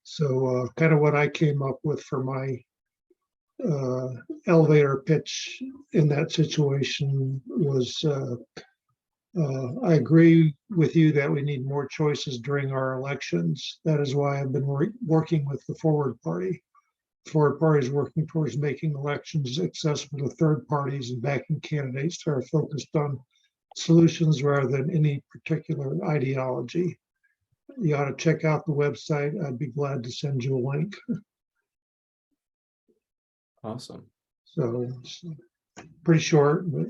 So kind of what I came up with for my elevator pitch in that situation was I agree with you that we need more choices during our elections. That is why I've been working with the forward party. Forward party is working towards making elections accessible to third parties and backing candidates that are focused on solutions rather than any particular ideology. You ought to check out the website. I'd be glad to send you a link. Awesome. So it's pretty short, but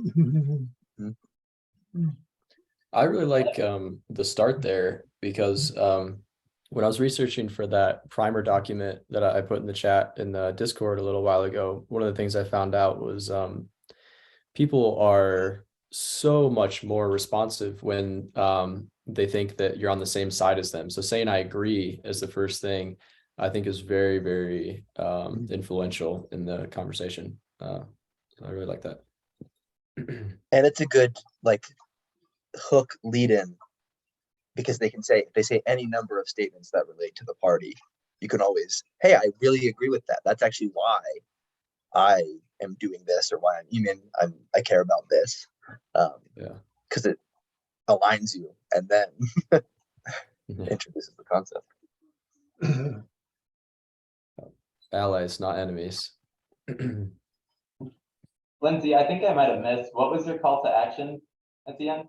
I really like the start there because when I was researching for that primer document that I put in the chat in the Discord a little while ago, one of the things I found out was people are so much more responsive when they think that you're on the same side as them. So saying I agree as the first thing, I think is very, very influential in the conversation. I really like that. And it's a good hook lead in, because they say any number of statements that relate to the party. You can always, hey, I really agree with that. That's actually why I am doing this, or why I care about this. Because it aligns you, and then introduces the concept. Allies, not enemies. Lindsay, I think I might have missed. What was your call to action at the end?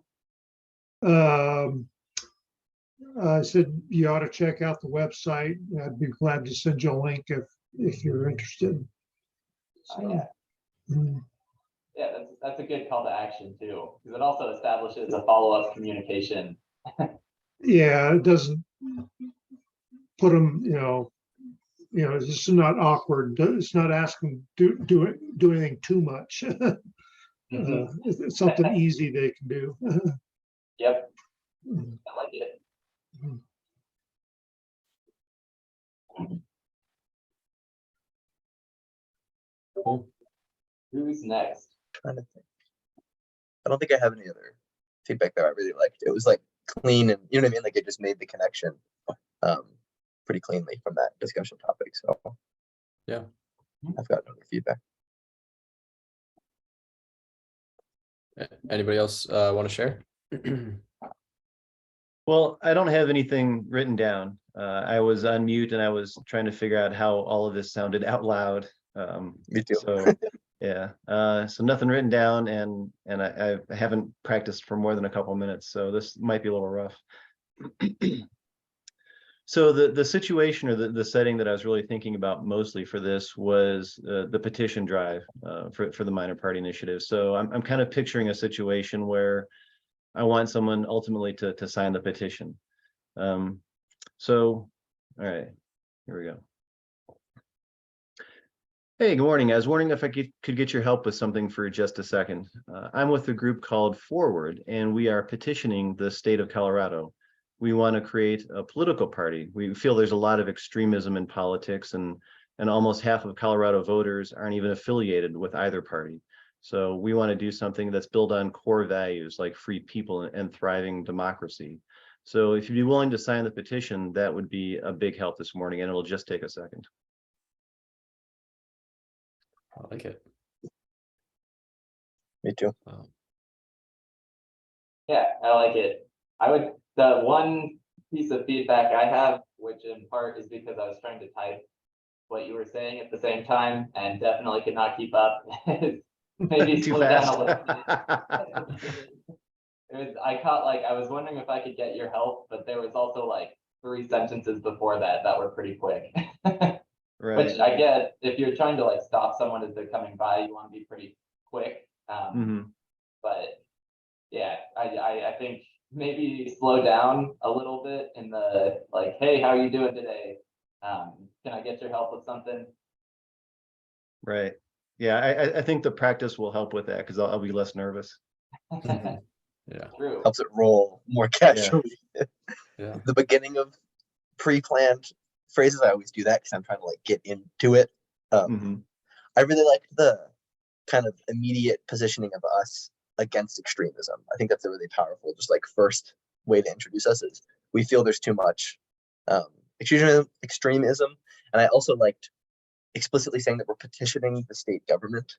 I said you ought to check out the website. I'd be glad to send you a link if you're interested. So, yeah, that's a good call to action too, because it also establishes a follow-up communication. Yeah, it doesn't put them, it's just not awkward. It's not asking do anything too much. It's something easy they can do. Yep, I like it. Cool. Who's next? Trying to think. I don't think I have any other feedback that I really liked. It was clean, and you know what I mean? It just made the connection pretty cleanly from that discussion topic. So yeah, I've got other feedback. Anybody else want to share? Well, I don't have anything written down. I was on mute and I was trying to figure out how all of this sounded out loud. Me too. So yeah, so nothing written down, and I haven't practiced for more than a couple of minutes, so this might be a little rough. So the situation, or the setting that I was really thinking about mostly for this was the petition drive for the minor party initiative. So I'm kind of picturing a situation where I want someone ultimately to sign the petition. So, all right, here we go. Hey, good morning. I was wondering if I could get your help with something for just a second. I'm with a group called Forward, and we are petitioning the state of Colorado. We want to create a political party. We feel there's a lot of extremism in politics, and almost half of Colorado voters aren't even affiliated with either party. So we want to do something that's built on core values like free people and thriving democracy. So if you'd be willing to sign the petition, that would be a big help this morning, and it'll just take a second. I like it. Me too. Yeah, I like it. The one piece of feedback I have, which in part is because I was trying to type what you were saying at the same time and definitely could not keep up, is maybe Too slow fast. down a little bit. I was wondering if I could get your help, but there was also 3 sentences before that were pretty quick. Right. Which I get, if you're trying to stop someone as they're coming by, you want to be pretty quick. But yeah, I think maybe slow down a little bit in the like, hey, how are you doing today? Can I get your help with something? Right. Yeah, I think the practice will help with that because I'll be less nervous. Yeah, True. Helps it roll more casually. yeah. The beginning of pre-planned phrases, I always do that because I'm trying to like get into it. Mhm. I really liked the kind of immediate positioning of us against extremism. I think that's a really powerful, just like first way to introduce us is we feel there's too much extremism. And I also liked explicitly saying that we're petitioning the state government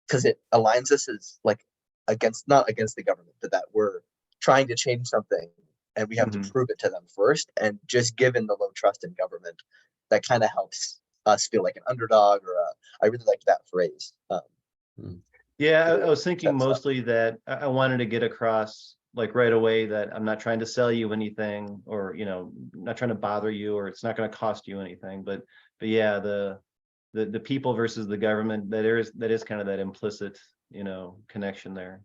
because it aligns us as like against, not against the government, but that we're trying to change something and we have to prove it to them first. And just given the low trust in government, that kind of helps us feel like an underdog or I really liked that phrase. Yeah, Yeah, I was thinking that's mostly that I wanted to get across like right away that I'm not trying to sell you anything or, you know, not trying to bother you or it's not going to cost you anything. But yeah, the people versus the government, that is kind of that implicit, you know, connection there.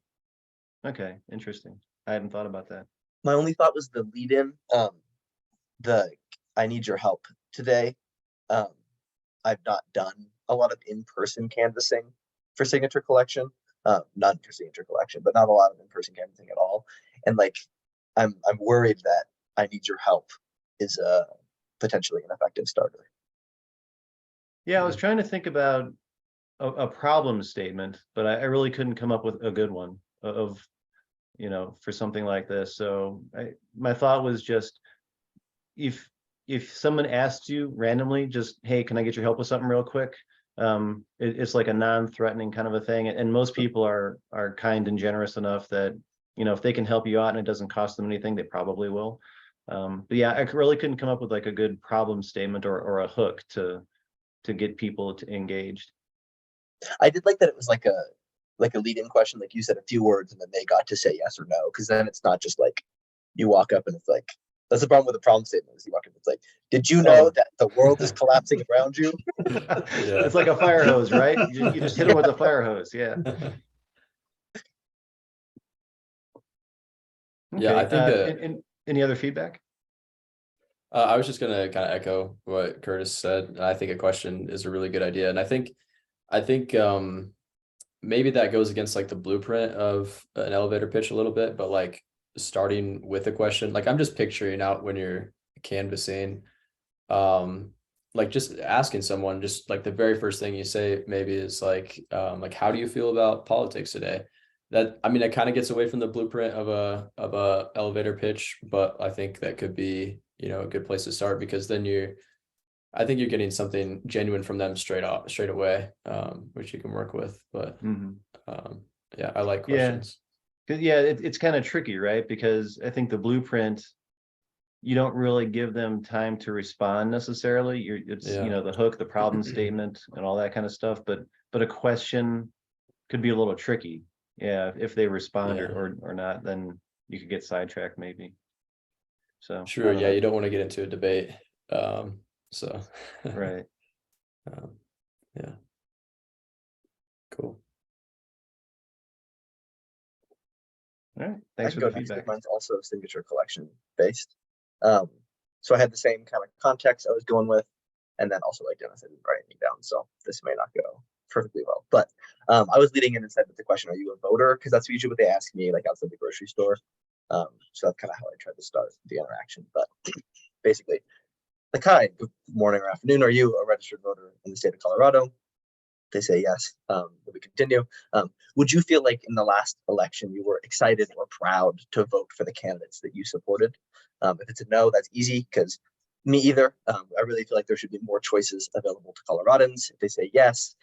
Okay, interesting. I hadn't thought about that. my only thought was the lead in, the I need your help today. I've not done a lot of in-person canvassing for signature collection. None for signature collection, but not a lot of in-person canvassing at all. And like I'm worried that I need your help is potentially an effective starter. Yeah, I was trying to think about a problem statement, but I really couldn't come up with a good one of, you know, for something like this. So my thought was just if someone asked you randomly, just, hey, can I get your help with something real quick? It's like a non-threatening kind of a thing. And most people are kind and generous enough that, you know, if they can help you out and it doesn't cost them anything, they probably will. But yeah, I really couldn't come up with like a good problem statement or a hook to get people to engaged. I did like that it was like a lead-in question, like you said a few words and then they got to say yes or no, because then it's not just like you walk up and it's like that's the problem with the problem statement is you walk up, it's like, did you know that the world is collapsing around you? It's like a fire hose, right? You just hit them with a fire hose. Yeah. Yeah, I think Any other feedback? I was just gonna kind of echo what Curtis said. I think a question is a really good idea, and I think maybe that goes against like the blueprint of an elevator pitch a little bit, but like starting with a question, like I'm just picturing out when you're canvassing, like just asking someone, just like the very first thing you say maybe is like how do you feel about politics today? That, I mean, it kind of gets away from the blueprint of a elevator pitch, but I think that could be, you know, a good place to start because then I think you're getting something genuine from them straight away, which you can work with. But yeah, I like questions. Yeah, it's kind of tricky, right? Because I think the blueprint, you don't really give them time to respond necessarily. It's you know, the hook, the problem statement, and all that kind of stuff. But a question could be a little tricky. Yeah, if they respond or not, then you could get sidetracked maybe. So Sure, yeah, you don't want to get into a debate. So right. Yeah, cool. All right, thanks for the feedback. Mine's also signature collection based. So I had the same kind of context I was going with, and then also like Dennis, I didn't write anything down, so this may not go perfectly well. But I was leading in and said with the question, "Are you a voter?" Because that's usually what they ask me, like outside the grocery store. So that's kind of how I tried to start the interaction. But basically, like, "Hi, good morning or afternoon. Are you a registered voter in the state of Colorado?" They say yes. We continue. Would you feel like in the last election you were excited or proud to vote for the candidates that you supported? If it's a no, that's easy because me either. I really feel like there should be more choices available to Coloradans. If they say yes,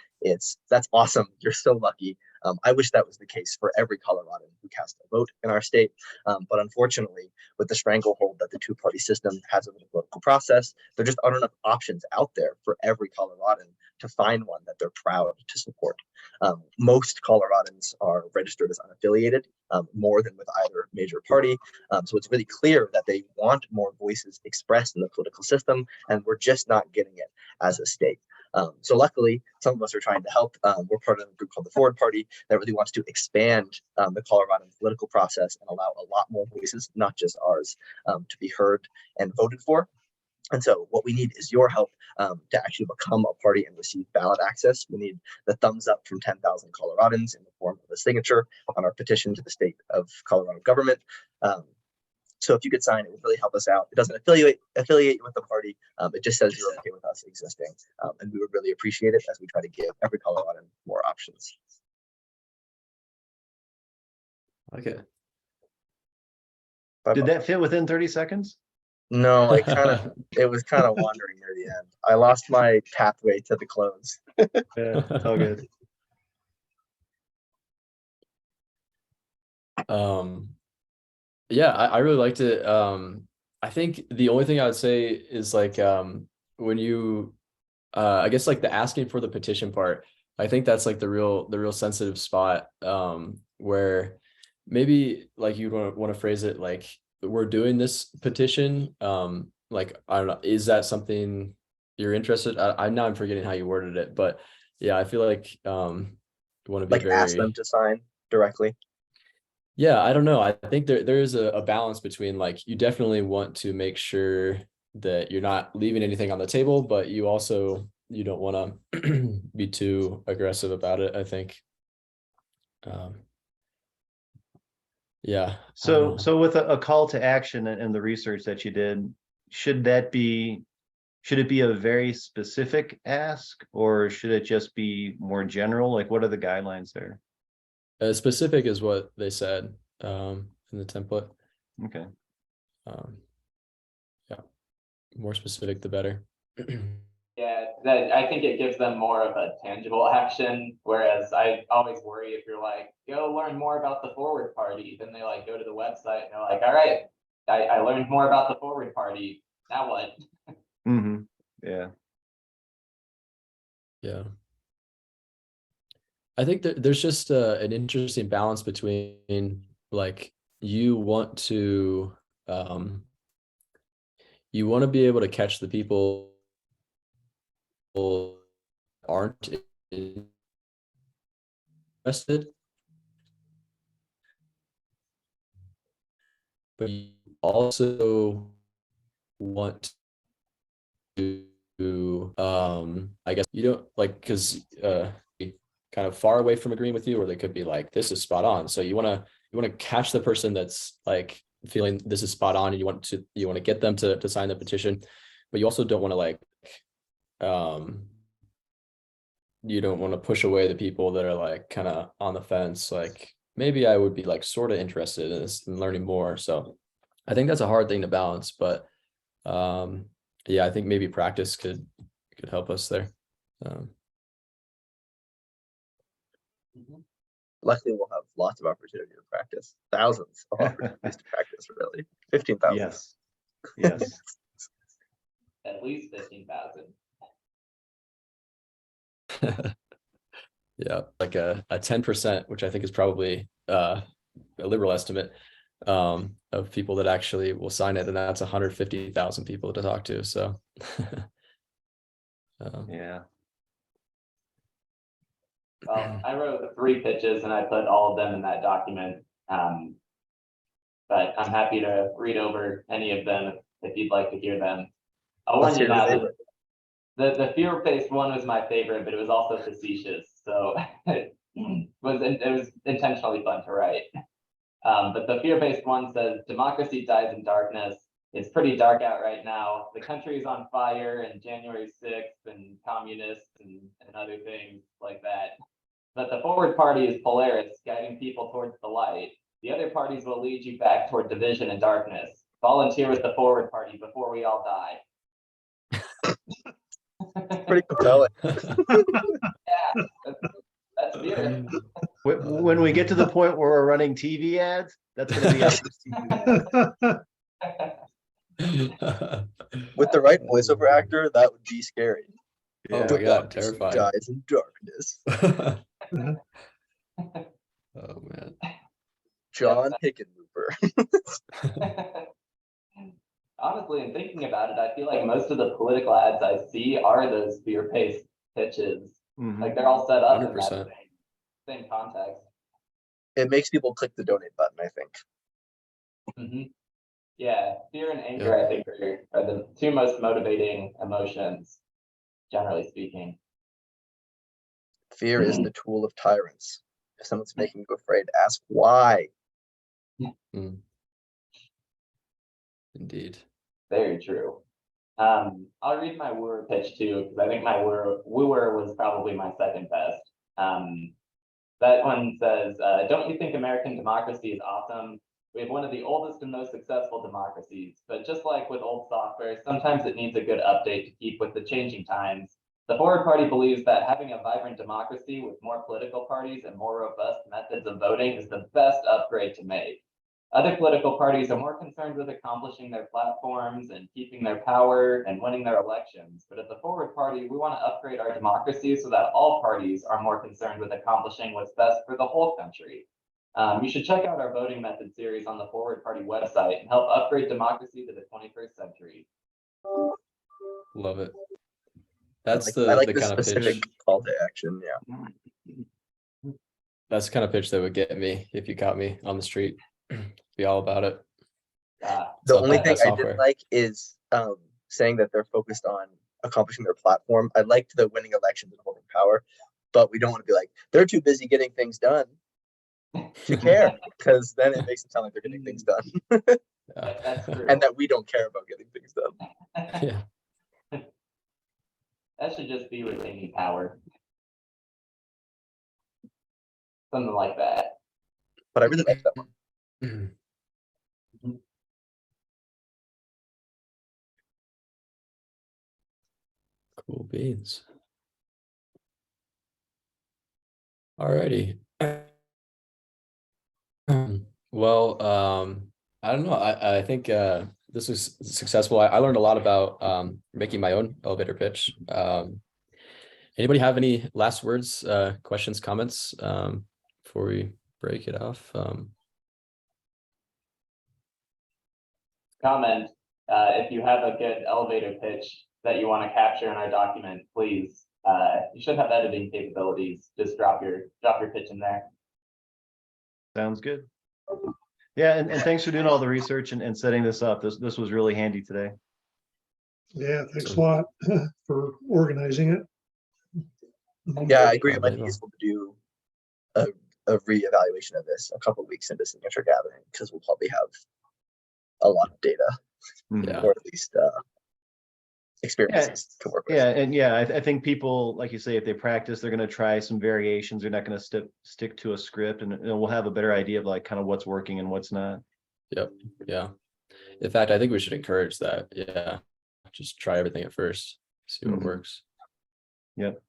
that's awesome. You're so lucky. I wish that was the case for every Coloradan who cast a vote in our state. But unfortunately, with the stranglehold that the two-party system has over the political process, there just aren't enough options out there for every Coloradan to find one that they're proud to support. Most Coloradans are registered as unaffiliated, more than with either major party. So it's really clear that they want more voices expressed in the political system, and we're just not getting it as a state. So luckily, some of us are trying to help. We're part of a group called the Forward Party that really wants to expand the Colorado political process and allow a lot more voices, not just ours, to be heard and voted for. And so what we need is your help to actually become a party and receive ballot access. We need the thumbs up from 10,000 Coloradans in the form of a signature on our petition to the state of Colorado government. So if you could sign, it would really help us out. It doesn't affiliate you with the party. It just says you're okay with us existing. And we would really appreciate it as we try to give every Coloradan more options. Okay. Did that fit within 30 seconds? No, it was kind of wandering near the end. I lost my pathway to the close. Yeah, it's all good. Yeah, I really liked it. I think the only thing I would say is like when you I guess like the asking for the petition part, I think that's like the real sensitive spot where maybe like you want to phrase it like we're doing this petition. Like I don't know, is that something you're interested? I'm forgetting how you worded it, but yeah, I feel like you want to be Like ask them to sign directly. Yeah, I don't know. I think there is a balance between like you definitely want to make sure that you're not leaving anything on the table, but you don't want to be too aggressive about it, I think. Yeah. So with a call to action and the research that you did, should it be a very specific ask, or should it just be more general? Like, what are the guidelines there? Specific is what they said in the template. Okay. Yeah, more specific the better. Yeah, I think it gives them more of a tangible action. Whereas I always worry if you're like, go learn more about the Forward Party, then they like go to the website and they're like, all right, I learned more about the Forward Party. Now what? Mm-hmm. Yeah. Yeah. I think that there's just an interesting balance between like you want to be able to catch the people who aren't interested, but you also want to I guess you don't like because kind of far away from agreeing with you, or they could be like, this is spot on. So you want to catch the person that's like feeling this is spot on, and you want to get them to sign the petition, but you also don't want to like you don't want to push away the people that are like kind of on the fence, like maybe I would be like sort of interested in this and learning more. So I think that's a hard thing to balance, but yeah, I think maybe practice could help us there. Luckily, we'll have lots of opportunity to practice. Thousands of opportunities to practice, really. 15,000. Yes. Yes. At least 15,000. Yeah, like a 10%, which I think is probably a liberal estimate of people that actually will sign it, and that's 150,000 people to talk to. So Yeah. Well, I wrote 3 pitches and I put all of them in that document. But I'm happy to read over any of them if you'd like to hear them. I'll warn you now that the fear-based one was my favorite, but it was also facetious. So it was intentionally fun to write. But the fear-based one says, democracy dies in darkness. It's pretty dark out right now. The country is on fire, and January 6th and communists and other things like that. But the Forward Party is Polaris, guiding people towards the light. The other parties will lead you back toward division and darkness. Volunteer with the Forward Party before we all die. Pretty compelling. Yeah, that's fear. When we get to the point where we're running TV ads, that's going to be our first TV ad. With the right voiceover actor, that would be scary. Oh my God, terrifying. Dies in darkness. Oh man. John Hickenlooper. Honestly, in thinking about it, I feel like most of the political ads I see are those fear-based pitches. Mhm. Like they're all set up in that 100%. same context. It makes people click the donate button, I think. Mhm. Yeah, fear and anger, I think, are the two most motivating emotions, generally speaking. Fear is the tool of tyrants. If someone's making you afraid, ask why. Mm. Indeed. Very true. I'll read my wooer pitch too, because I think my wooer was probably my second best. That one says, don't you think American democracy is awesome? We have one of the oldest and most successful democracies, but just like with old software, sometimes it needs a good update to keep with the changing times. The Forward Party believes that having a vibrant democracy with more political parties and more robust methods of voting is the best upgrade to make. Other political parties are more concerned with accomplishing their platforms and keeping their power and winning their elections. But at the Forward Party, we want to upgrade our democracy so that all parties are more concerned with accomplishing what's best for the whole country. You should check out our voting method series on the Forward Party website and help upgrade democracy to the 21st century. Love it. That's I like the the kind of specific pitch. call to action. Yeah. That's the kind of pitch that would get me if you caught me on the street. Be all about it. The So only that thing I software. didn't like is saying that they're focused on accomplishing their platform. I liked the winning elections and holding power, but we don't want to be like, they're too busy getting things done to care, because then it makes it sound like they're getting things done. Yeah. That's true. And that we don't care about getting things done. Yeah. That should just be retaining power. Something like that. But I really like that one. Cool beans. Alrighty. Well, I don't know. I think this was successful. I learned a lot about making my own elevator pitch. Anybody have any last words, questions, comments before we break it off? Comment, if you have a good elevator pitch that you want to capture in our document, please. You should have editing capabilities. Just drop your pitch in there. Sounds good. Yeah, and thanks for doing all the research and setting this up. This was really handy today. Yeah, thanks a lot for organizing it. Yeah, I agree. It might be Unbelievable. useful to do a reevaluation of this a couple weeks into signature gathering, because we'll probably have a lot of data, Mhm. Yeah. or at least experiences to work with. Yeah, and yeah, I think people, like you say, if they practice, they're going to try some variations. They're not going to stick to a script, and we'll have a better idea of like kind of what's working and what's not. Yep. Yeah. In fact, I think we should encourage that. Yeah. Just try everything at first. See what Mhm. works. Yep.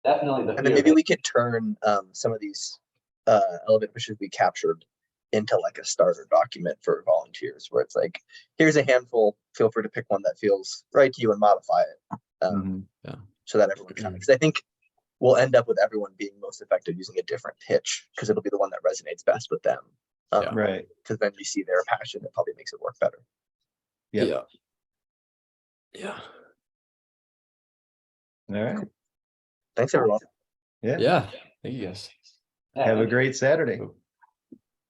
Definitely the And then fear maybe we could turn some of these elevator pitches we captured into like a starter document for volunteers, where it's like, here's a handful, feel free to pick one that feels right to you and modify it. Mhm. So that everyone kind of, because I think we'll end up with everyone being most effective using a different pitch, because it'll be the one that resonates best with them. Yeah. Right. Because then you see their passion, it probably makes it work better. Yep. Yeah. Yeah. All right. Thanks, everyone. Yeah. Yeah. Thank you guys. Have a great Saturday.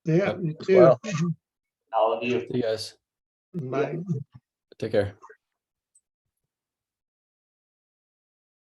Yeah, Yep. you As too. well. all of you. See you guys. Bye. Take care.